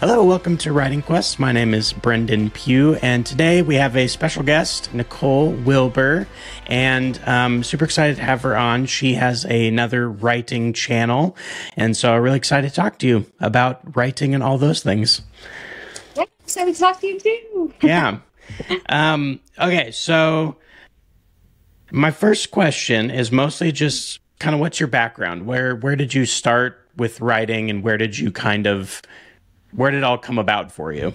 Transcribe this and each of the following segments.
Hello, welcome to Writing Quest. My name is Brendan Pugh, and today we have a special guest, Nicole Wilbur, and I'm super excited to have her on. She has another writing channel, and so I'm really excited to talk to you about writing and all those things. Yeah, excited to talk to you too. Yeah. Okay, so my first question is mostly just kind of what's your background? Where did you start with writing, and where did it all come about for you?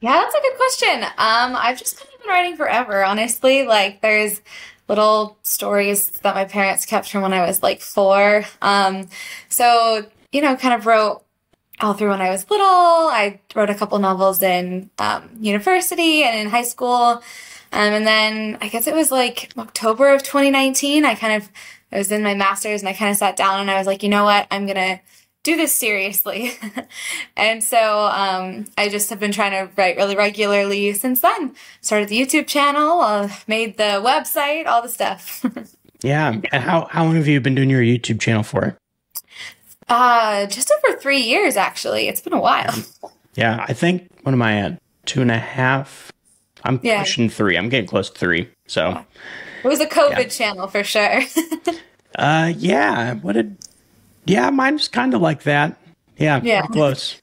Yeah, that's a good question. I've just kind of been writing forever, honestly. Like, there's little stories that my parents kept from when I was like 4. Kind of wrote all through when I was little. I wrote a couple novels in university and in high school. And then I guess it was like October of 2019. I was in my master's and I kind of sat down and I was like, you know what? I'm gonna do this seriously. And so I just have been trying to write really regularly since then. Started the YouTube channel, made the website, all the stuff. Yeah. And how long have you been doing your YouTube channel for? Just over 3 years, actually. It's been a while. Yeah, I think, what am I at? 2.5? I'm Yeah. pushing 3. I'm getting close to 3. So, It was a yeah. COVID channel for sure. Yeah. Yeah, mine's kind of like that. Yeah, Yeah. pretty close.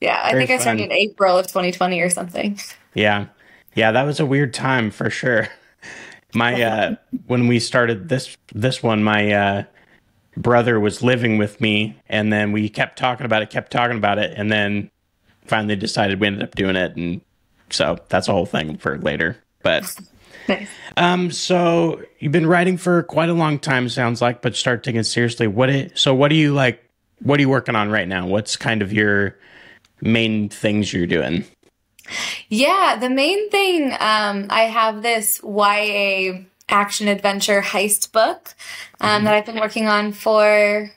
Yeah, I Very think I started fun. in April of 2020 or something. Yeah. Yeah, that was a weird time for sure. My when we started this one, my brother was living with me, and then we kept talking about it, and then finally decided we ended up doing it, and so that's a whole thing for later. But Nice. so you've been writing for quite a long time, sounds like, but start taking it seriously. What do you like? What are you working on right now? What's kind of your main things you're doing? Yeah, the main thing, I have this YA action adventure heist book that I've been working on for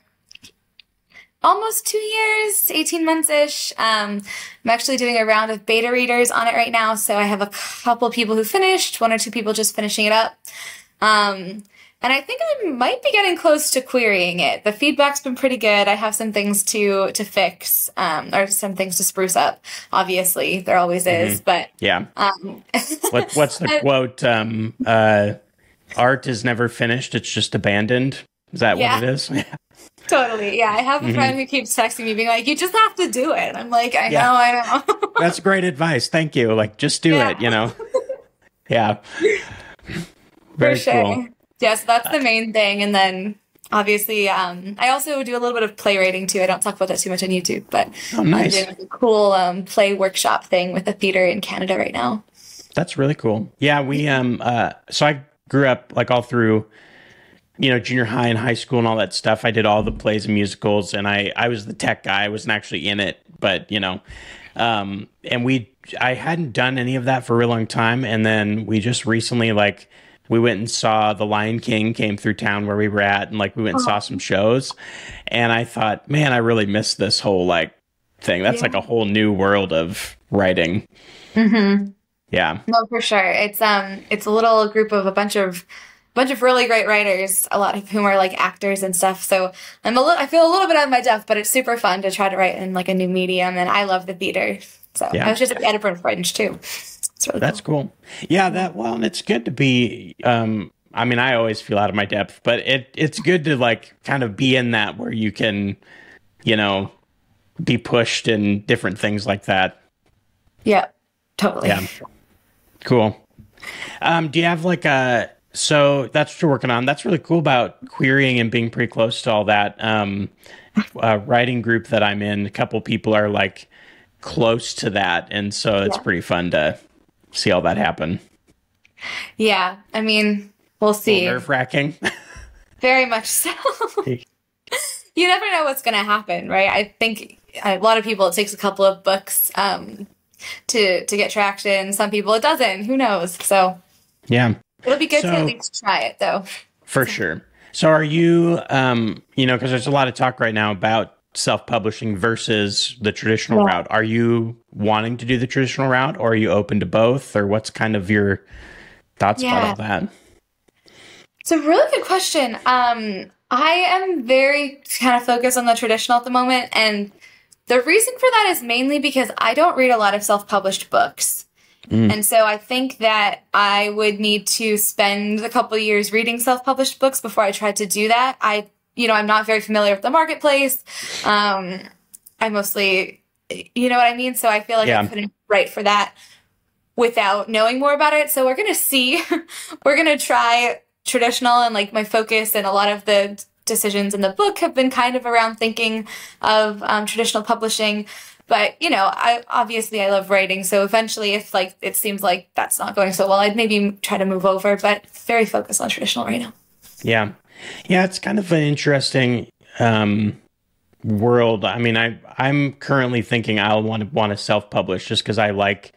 almost 2 years, 18 months-ish. I'm actually doing a round of beta readers on it right now, so I have a couple people who finished, 1 or 2 people just finishing it up. And I think I might be getting close to querying it. The feedback's been pretty good. I have some things to fix, or some things to spruce up. Obviously, there always is, but Yeah. um, What's the quote? Art is never finished; it's just abandoned. Is that what yeah, it is? totally. Yeah, I have a Hmm. friend who keeps texting me being like, "You just have to do it." I'm like, I know, Yeah, I know. that's great advice. Thank you. Like, just do Yeah, it. Yeah. for Very cool. sure. Yeah, so that's the main thing. And then obviously, I also do a little bit of playwriting too. I don't talk about that too much on YouTube, but Oh, I'm doing nice. like a cool play workshop thing with a theater in Canada right now. That's really cool. Yeah, so I grew up like all through, junior high and high school and all that stuff. I did all the plays and musicals, and I was the tech guy. I wasn't actually in it, but and I hadn't done any of that for a real long time, and then we just recently like we went and saw The Lion King came through town where we were at, and like we went and saw some shows, and I thought, man, I really missed this whole like thing. That's like Yeah. a whole new world of writing. Hmm. Yeah. No, for sure. It's a little group of a bunch of really great writers, a lot of whom are like actors and stuff. So I feel a little bit out of my depth, but it's super fun to try to write in like a new medium, and I love the theater. So I Yeah. was just at the Edinburgh Fringe too. It's really That's cool. cool. Yeah, and it's good to be I mean, I always feel out of my depth, but it's good to like kind of be in that where you can, you know, be pushed in different things like that. Yeah, totally. Yeah. Cool. Do you have like so that's what you're working on. That's really cool about querying and being pretty close to all that. Writing group that I'm in, a couple people are like close to that. And so it's Yeah. pretty fun to see all that happen. Yeah, I mean, we'll A little see. nerve wracking. Very much so. You never know what's going to happen, right? I think a lot of people, it takes a couple of books to get traction. Some people it doesn't. Who knows? So Yeah. it'll be good to at So least try it, though. for sure. So are you, because there's a lot of talk right now about self-publishing versus the traditional Yeah. route. Are you wanting to do the traditional route, or are you open to both, or what's kind of your thoughts about all Yeah, that? it's a really good question. I am very kind of focused on the traditional at the moment, and The reason for that is mainly because I don't read a lot of self-published books. And so I think that I would need to spend a couple of years reading self-published books before I tried to do that. I'm not very familiar with the marketplace. I mostly, you know what I mean? So I feel like I couldn't write for that without knowing more about it. So we're going to see. We're going to try traditional, and like my focus and a lot of the decisions in the book have been kind of around thinking of traditional publishing. But, I love writing. So eventually, if like it seems like that's not going so well, I'd maybe try to move over, but very focused on traditional right now. Yeah. Yeah, it's kind of an interesting world. I mean, I'm currently thinking I'll want to self-publish just because I like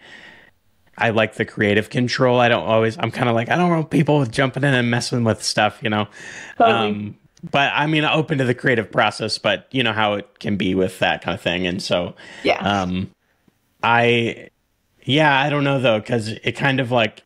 the creative control. I'm kind of like, I don't want people jumping in and messing with stuff, Totally. But I mean, open to the creative process, but you know how it can be with that kind of thing. And so, I don't know though, because it kind of like,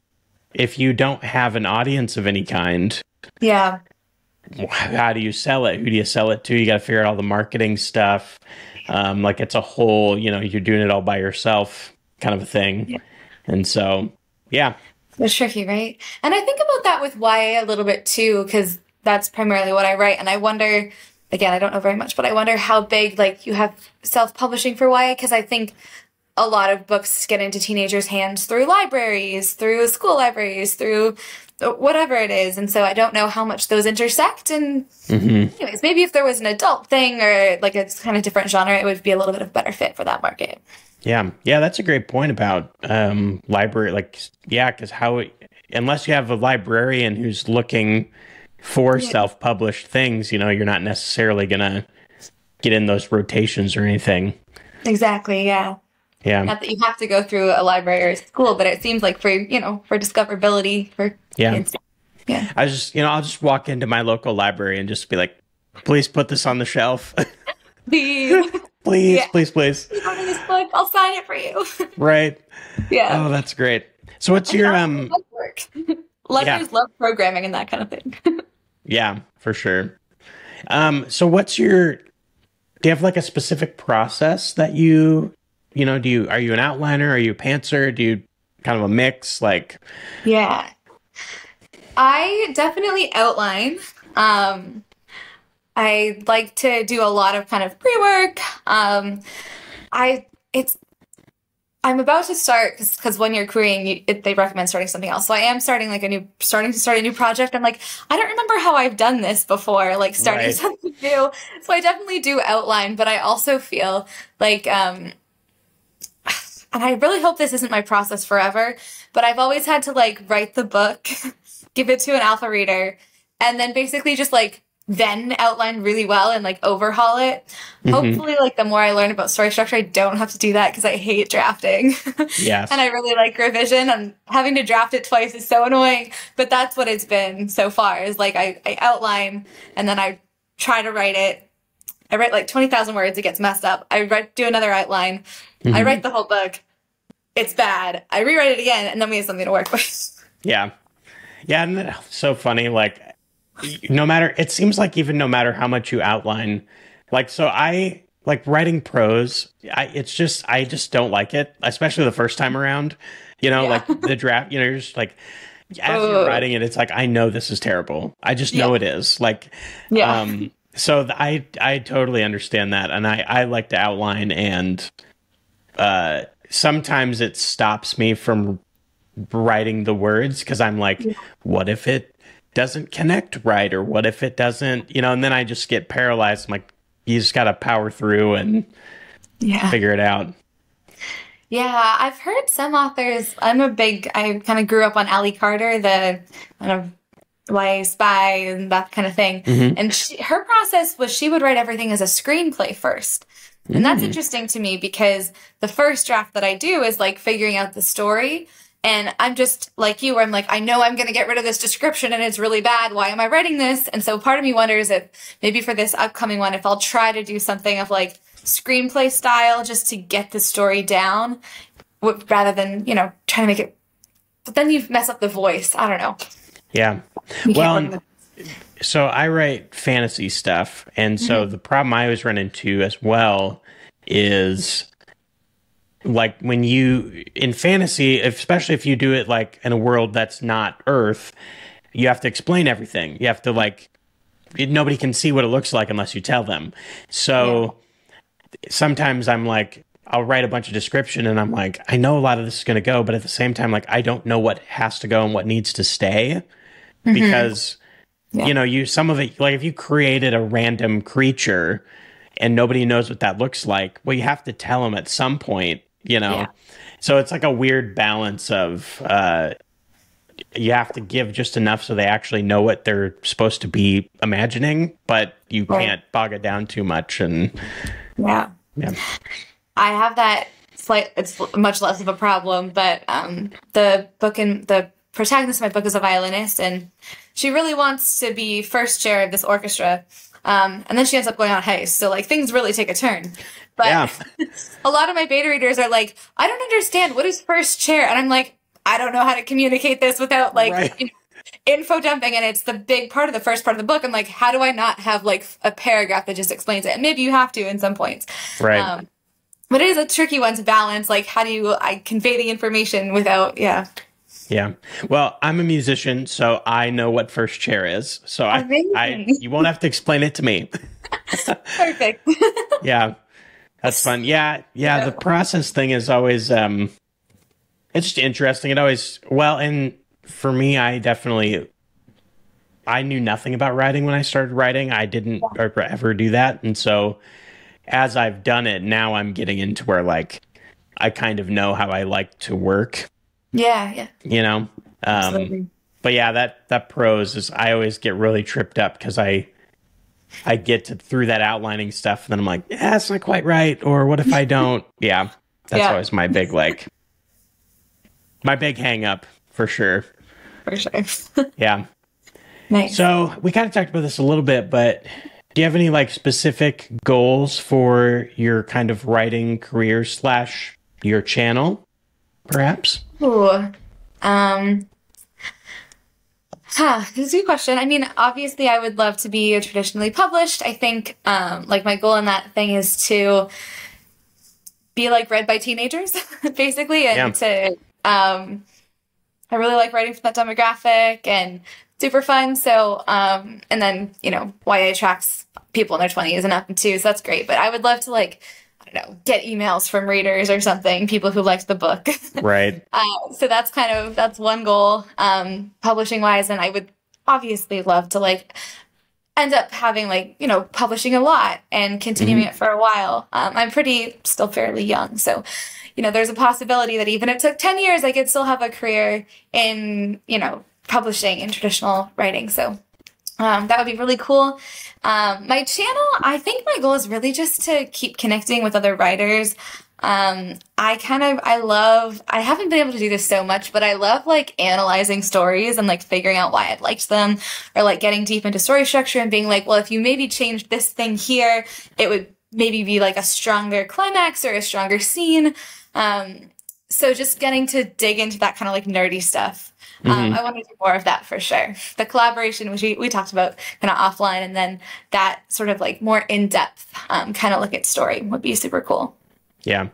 if you don't have an audience of any kind, how do you sell it? Who do you sell it to? You got to figure out all the marketing stuff. Like it's a whole, you're doing it all by yourself kind of a thing. Yeah. And so, it's tricky, right? And I think about that with YA a little bit too, because that's primarily what I write. And I wonder, again, I don't know very much, but I wonder how big, like, you have self-publishing for YA, because I think a lot of books get into teenagers' hands through libraries, through school libraries, through whatever it is. And so I don't know how much those intersect. And anyways, maybe if there was an adult thing or like a kind of different genre, it would be a little bit of a better fit for that market. Yeah. Yeah, that's a great point about library. Like, because unless you have a librarian who's looking for self-published things, you're not necessarily going to get in those rotations or anything. Exactly, yeah. Yeah. Not that you have to go through a library or school, but it seems like for discoverability for kids. Yeah. I'll just walk into my local library and just be like, please put this on the shelf. Please. Please. You want this book? I'll sign it for you. Right. Yeah. Oh, that's great. So what's your work? Libraries love programming and that kind of thing. Yeah, for sure. So do you have like a specific process that are you an outliner? Are you a pantser? Do you kind of a mix? Like, yeah, I definitely outline. I like to do a lot of kind of pre-work. I'm about to start because when you're querying, they recommend starting something else. So I am starting to start a new project. I'm like, I don't remember how I've done this before, like starting something new. So I definitely do outline, but I also feel like, and I really hope this isn't my process forever, but I've always had to like write the book, give it to an alpha reader, and then basically just like then outline really well and like overhaul it. Hopefully, like the more I learn about story structure, I don't have to do that because I hate drafting. Yes. And I really like revision, and having to draft it twice is so annoying. But that's what it's been so far, is like I outline and then I try to write it. I write like 20,000 words, it gets messed up. Do another outline. I write the whole book. It's bad. I rewrite it again, and then we have something to work with. Yeah. Yeah, and it's so funny, like, it seems like even no matter how much you outline, like, so I like writing prose. I just don't like it, especially the first time around, like the draft, you're just like, as you're writing it, it's like, I know this is terrible. I just know it is like, so I totally understand that. And I like to outline, and sometimes it stops me from writing the words because I'm like, what if it doesn't connect right, or what if it doesn't, and then I just get paralyzed. I'm like, you just got to power through and figure it out. Yeah, I've heard some authors. I kind of grew up on Ally Carter, the kind of YA spy and that kind of thing. And her process was she would write everything as a screenplay first. And that's interesting to me because the first draft that I do is like figuring out the story. And I'm just like you, where I'm like, I know I'm going to get rid of this description and it's really bad. Why am I writing this? And so part of me wonders if maybe for this upcoming one, if I'll try to do something of like screenplay style just to get the story down rather than, trying to make it. But then you mess up the voice. I don't know. Yeah. Well, so I write fantasy stuff. And so the problem I always run into as well is like when you in fantasy, especially if you do it like in a world that's not Earth, you have to explain everything. You have to like nobody can see what it looks like unless you tell them. So sometimes I'm like, I'll write a bunch of description and I'm like, I know a lot of this is going to go, but at the same time, like, I don't know what has to go and what needs to stay because, you know, some of it, like if you created a random creature and nobody knows what that looks like, well, you have to tell them at some point, you know? So it's like a weird balance of, you have to give just enough so they actually know what they're supposed to be imagining, but you can't bog it down too much. And yeah. I have that it's much less of a problem, but the protagonist of my book is a violinist, and she really wants to be first chair of this orchestra. And then she ends up going on heist. So like things really take a turn. But a lot of my beta readers are like, I don't understand. What is first chair? And I'm like, I don't know how to communicate this without like you know, info dumping. And it's the big part of the first part of the book. I'm like, how do I not have like a paragraph that just explains it? And maybe you have to in some points. Right. But it is a tricky one to balance. Like, how do I convey the information without, Yeah. Well, I'm a musician, so I know what first chair is. So you won't have to explain it to me. Perfect. Yeah. That's fun. Yeah. The process thing is always, it's just interesting. And for me, I knew nothing about writing when I started writing. I didn't ever do that. And so as I've done it, now I'm getting into where like, I kind of know how I like to work. Yeah. You know? But yeah, that prose is, I always get really tripped up because I get through that outlining stuff and then I'm like, yeah, it's not quite right. Or what if I don't? That's always my big, my big hang up for sure. For sure. Yeah. Nice. So we kind of talked about this a little bit, but do you have any like specific goals for your kind of writing career / your channel, perhaps? Ooh. This is a good question. I mean, obviously I would love to be traditionally published. I think, like my goal in that thing is to be like read by teenagers, basically. And I really like writing for that demographic and super fun. So, and then, you know, YA attracts people in their 20s and up too. So that's great. But I would love to like, I don't know, get emails from readers or something, people who liked the book. Right. So that's one goal, publishing wise. And I would obviously love to like end up having like, you know, publishing a lot and continuing it for a while. I'm still fairly young. So, you know, there's a possibility that even if it took 10 years, I could still have a career in, you know, publishing in traditional writing. So that would be really cool. My channel, I think my goal is really just to keep connecting with other writers. I haven't been able to do this so much, but I love like analyzing stories and like figuring out why I liked them, or like getting deep into story structure and being like, well, if you maybe changed this thing here, it would maybe be like a stronger climax or a stronger scene. So just getting to dig into that kind of like nerdy stuff. I want to do more of that for sure. The collaboration, which we talked about kind of offline, and then that sort of like more in-depth kind of look at story would be super cool. Yeah,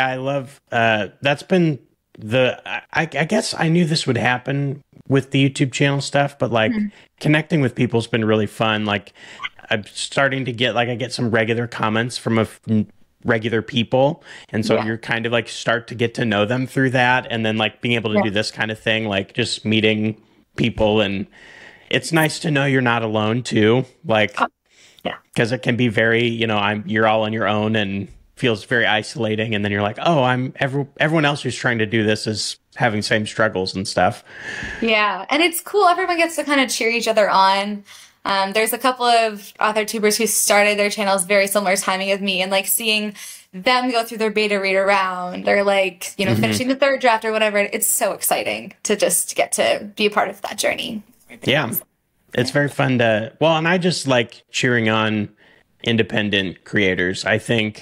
I love that's been I guess I knew this would happen with the YouTube channel stuff, but like connecting with people has been really fun. Like I'm starting to get I get some regular comments from regular people, and so you're kind of like start to get to know them through that, and then like being able to do this kind of thing, like just meeting people, and it's nice to know you're not alone too, like because it can be very, you know, you're all on your own and feels very isolating, and then you're like, oh, everyone else who's trying to do this is having same struggles and stuff. And it's cool, everyone gets to kind of cheer each other on. There's a couple of AuthorTubers who started their channels very similar timing as me, and like seeing them go through their beta reader round or like, you know, finishing the third draft or whatever. It's so exciting to just get to be a part of that journey. It's very fun to, well, and I just like cheering on independent creators. I think,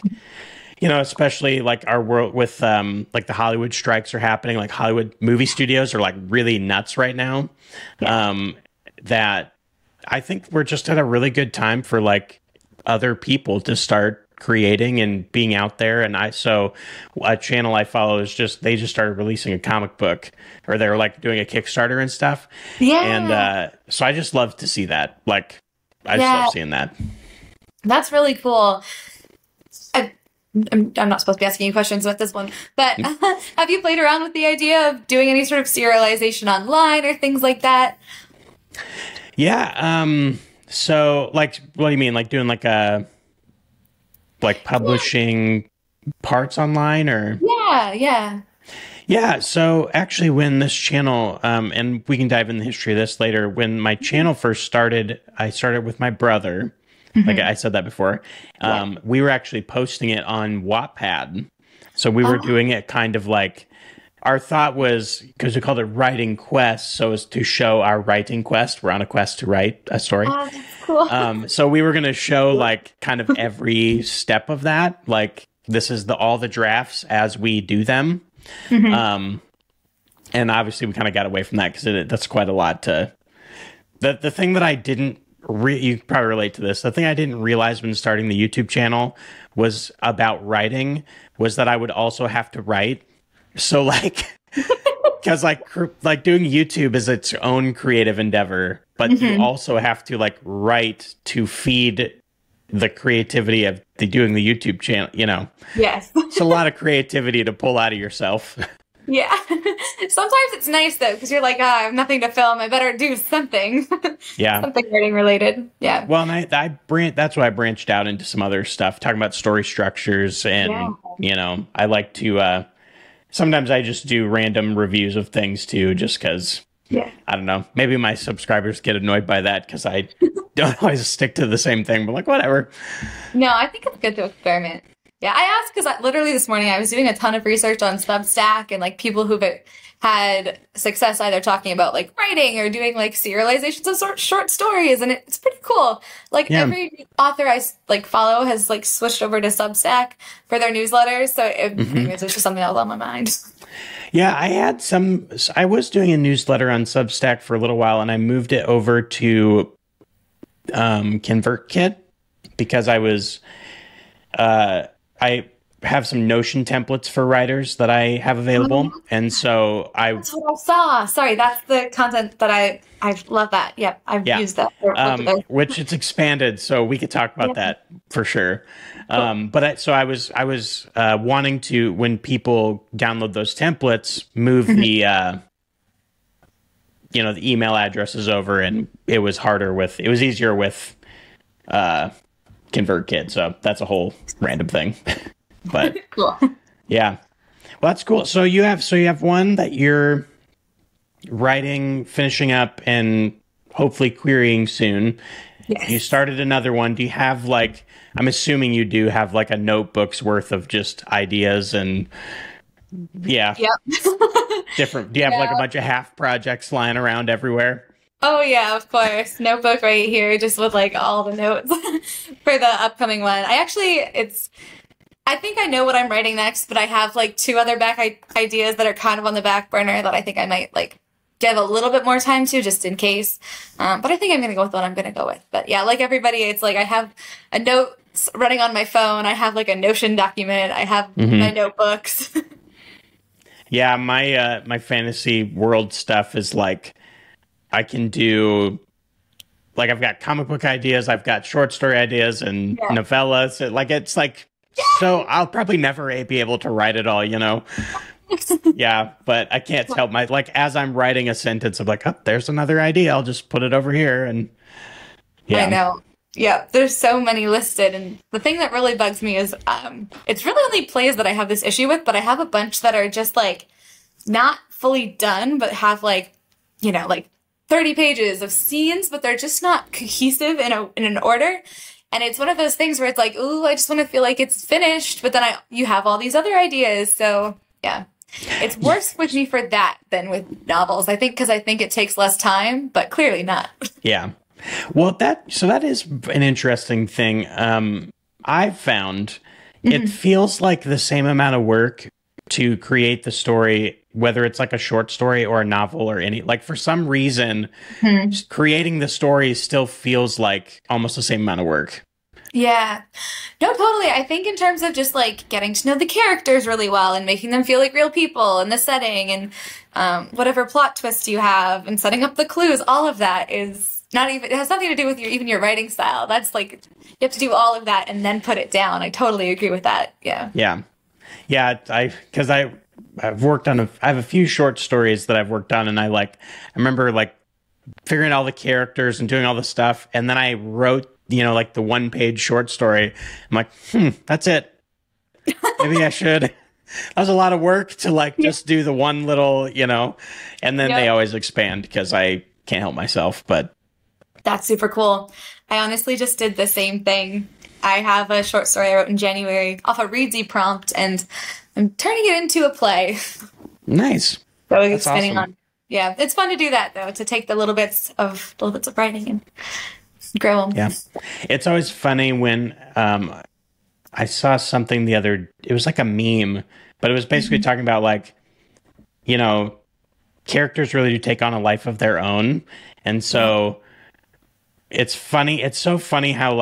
you know, especially like our world with like the Hollywood strikes are happening, like Hollywood movie studios are like really nuts right now. That I think we're just at a really good time for like other people to start creating and being out there. And so a channel I follow is they just started releasing a comic book, or they were like doing a Kickstarter and stuff. Yeah. And so I just love to see that. Like, I just love seeing that. That's really cool. I'm not supposed to be asking you questions with this one, but have you played around with the idea of doing any sort of serialization online or things like that? Yeah. So, like, what do you mean? Like doing like publishing parts online, or? Yeah. So actually, when this channel, and we can dive into the history of this later, when my channel first started, I started with my brother. Like I said that before. We were actually posting it on Wattpad. So we were doing it kind of like, our thought was, because we called it Writing Quest, so as to show our writing quest. We're on a quest to write a story. Oh, that's cool. So we were going to show like kind of every step of that. Like, this is all the drafts as we do them. And obviously we kind of got away from that because that's quite a lot to... The thing that I didn't... you probably relate to this. The thing I didn't realize when starting the YouTube channel was about writing was that I would also have to write. So like, because like doing YouTube is its own creative endeavor, but you also have to like write to feed the creativity of doing the YouTube channel, you know? Yes. It's a lot of creativity to pull out of yourself. Yeah. Sometimes it's nice though, because you're like, I have nothing to film. I better do something. Yeah. Something writing related. Yeah. Well, and that's why I branched out into some other stuff, talking about story structures. And, you know, I like to, sometimes I just do random reviews of things too, just because, I don't know, maybe my subscribers get annoyed by that because I don't always stick to the same thing, but like, whatever. No, I think it's good to experiment. Yeah, I asked because literally this morning I was doing a ton of research on Substack and like people who've had success either talking about like writing or doing like serializations of short stories, and it's pretty cool. Like every author I like follow has like switched over to Substack for their newsletters, so anyways, it's just something that was on my mind. Yeah, I was doing a newsletter on Substack for a little while, and I moved it over to ConvertKit because I have some Notion templates for writers that I have available. And so that's what I saw. Sorry, that's the content that I love that. Yep, I've used that. Which it's expanded, so we could talk about that for sure. Cool. I was wanting to, when people download those templates, move the the email addresses over, and it was easier with ConvertKit, so that's a whole random thing. But cool. Yeah, well, that's cool. So you have one that you're writing, finishing up, and hopefully querying soon. Yes. You started another one. Do you have like? I'm assuming you do have like a notebook's worth of just ideas and different. Do you have like a bunch of half projects lying around everywhere? Oh yeah, of course. Notebook right here, just with like all the notes for the upcoming one. I think I know what I'm writing next, but I have like two other ideas that are kind of on the back burner that I think I might like give a little bit more time to, just in case. But I think I'm going to go with what I'm going to go with. But yeah, like everybody, it's like I have a note running on my phone. I have like a Notion document. I have my notebooks. Yeah, my fantasy world stuff is like, I can do, like, I've got comic book ideas, I've got short story ideas and novellas. It's like, so I'll probably never be able to write it all, you know? Yeah, but I can't help as I'm writing a sentence, I'm like, oh, there's another idea. I'll just put it over here. And I know. Yeah, there's so many listed. And the thing that really bugs me is it's really only plays that I have this issue with, but I have a bunch that are just like not fully done, but have like, like 30 pages of scenes, but they're just not cohesive in an order. And it's one of those things where it's like, ooh, I just want to feel like it's finished, but then you have all these other ideas. So yeah, it's worse with me for that than with novels. I think because it takes less time, but clearly not. Yeah. Well, that is an interesting thing. I've found it feels like the same amount of work to create the story, whether it's like a short story or a novel or for some reason, creating the story still feels like almost the same amount of work. Yeah. No, totally. I think in terms of just like getting to know the characters really well and making them feel like real people in the setting and whatever plot twists you have and setting up the clues, all of that is not even, it has nothing to do with even your writing style. That's like, you have to do all of that and then put it down. I totally agree with that. Yeah. Yeah. Yeah. Because I've worked on I have a few short stories that I've worked on, and I remember like figuring out all the characters and doing all the stuff. And then I wrote, like the 1-page short story. I'm like, that's it. Maybe I should. That was a lot of work to just do the one little, and then they always expand because I can't help myself. But that's super cool. I honestly just did the same thing. I have a short story I wrote in January off a Readsy prompt, and I'm turning it into a play. Nice. So it's spinning on. Yeah, it's fun to do that though, to take the little bits of writing and grow them. Yeah, it's always funny when I saw something it was like a meme, but it was basically talking about characters really do take on a life of their own, and so it's funny. It's so funny how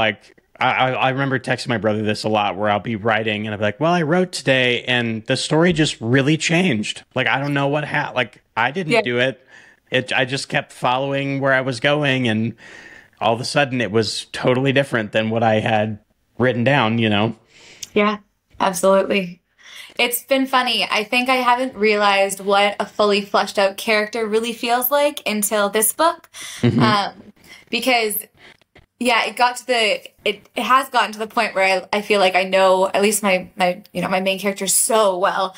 I remember texting my brother this a lot, where I'll be writing and I'll be like, well, I wrote today and the story just really changed. I don't know what happened. I didn't do it. I just kept following where I was going, and all of a sudden it was totally different than what I had written down, Yeah, absolutely. It's been funny. I think I haven't realized what a fully fleshed out character really feels like until this book. Because it has gotten to the point where I feel like I know at least my main character so well,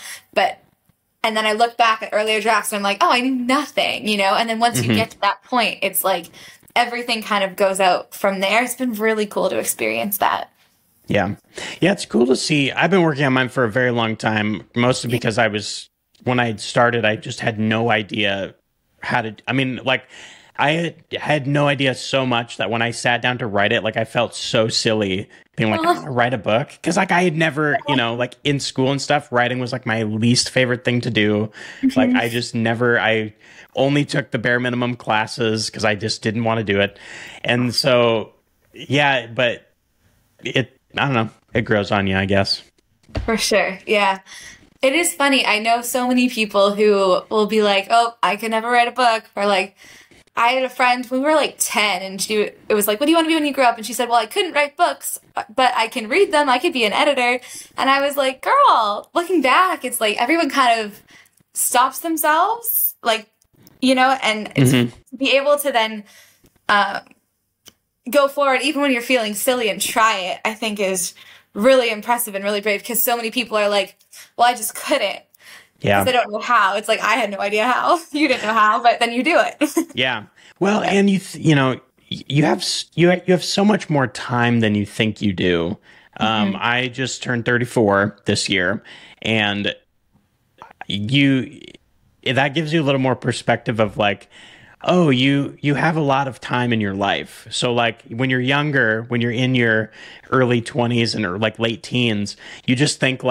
and then I look back at earlier drafts and I'm like, oh, I knew nothing, and then once you get to that point, it's like everything kind of goes out from there. It's been really cool to experience that. Yeah. Yeah, it's cool to see. I've been working on mine for a very long time, mostly because when I started, I just had no idea how to, I had no idea so much that when I sat down to write it, I felt so silly being like, I'm going to write a book. Because I had never, in school and stuff, writing was my least favorite thing to do. I only took the bare minimum classes because I just didn't want to do it. And so, yeah, but I don't know, it grows on you, I guess. For sure. Yeah. It is funny. I know so many people who will be like, oh, I could never write a book, or I had a friend when we were 10, and it was like, what do you want to be when you grow up? And she said, well, I couldn't write books, but I can read them. I could be an editor. And I was like, girl, looking back, it's everyone kind of stops themselves, and it's to be able to then go forward, even when you're feeling silly, and try it, I think is really impressive and really brave, because so many people are like, well, I just couldn't. Yeah. Because I don't know how. It's I had no idea how. You didn't know how, but then you do it. Yeah. Well, and you have so much more time than you think you do. I just turned 34 this year, and that gives you a little more perspective of oh, you have a lot of time in your life. So when you're younger, when you're in your early 20s and late teens, you just think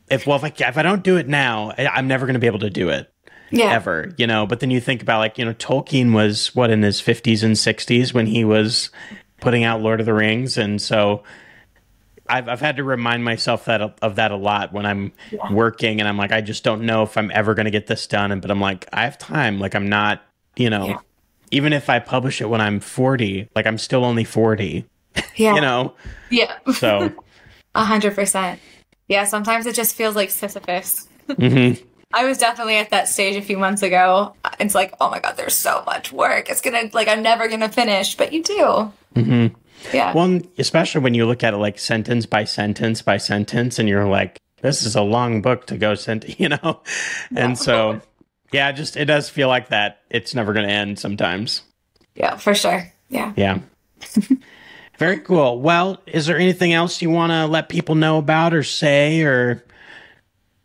if I don't do it now, I'm never going to be able to do it. Yeah. Ever, but then you think about Tolkien was in his 50s and 60s when he was putting out Lord of the Rings. And so I've had to remind myself of that a lot when I'm working, and I'm I just don't know if I'm ever going to get this done. But I'm I have time. I'm not, even if I publish it when I'm 40, I'm still only 40, Yeah. So 100%. Yeah. Sometimes it just feels like Sisyphus. I was definitely at that stage a few months ago. It's oh my God, there's so much work. It's going to I'm never going to finish, but you do. Yeah. Well, especially when you look at it sentence by sentence by sentence, and you're this is a long book to go And so, yeah, it does feel like that. It's never going to end sometimes. Yeah, for sure. Yeah. Yeah. Very cool. Well, is there anything else you want to let people know about or say, or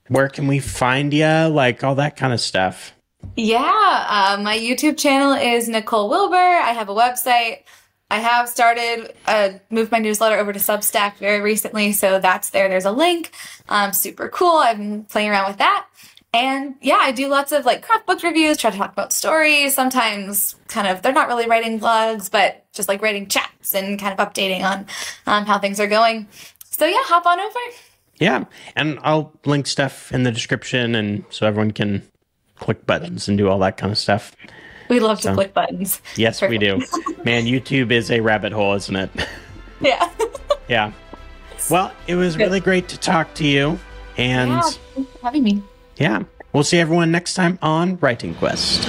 where can we find you? All that kind of stuff. Yeah. My YouTube channel is Nicole Wilbur. I have a website. I have started, moved my newsletter over to Substack very recently, so that's there. There's a link. Super cool. I've been playing around with that. And yeah, I do lots of like craft book reviews, try to talk about stories. Sometimes kind of, they're not really writing blogs, but just like writing chats and kind of updating on how things are going. So yeah, hop on over. Yeah. And I'll link stuff in the description, and so everyone can click buttons and do all that kind of stuff. We love to click buttons. Yes, we do. Man, YouTube is a rabbit hole, isn't it? Yeah. Yeah. Well, it was really great to talk to you. And yeah, thanks for having me. Yeah. We'll see everyone next time on Writing Quest.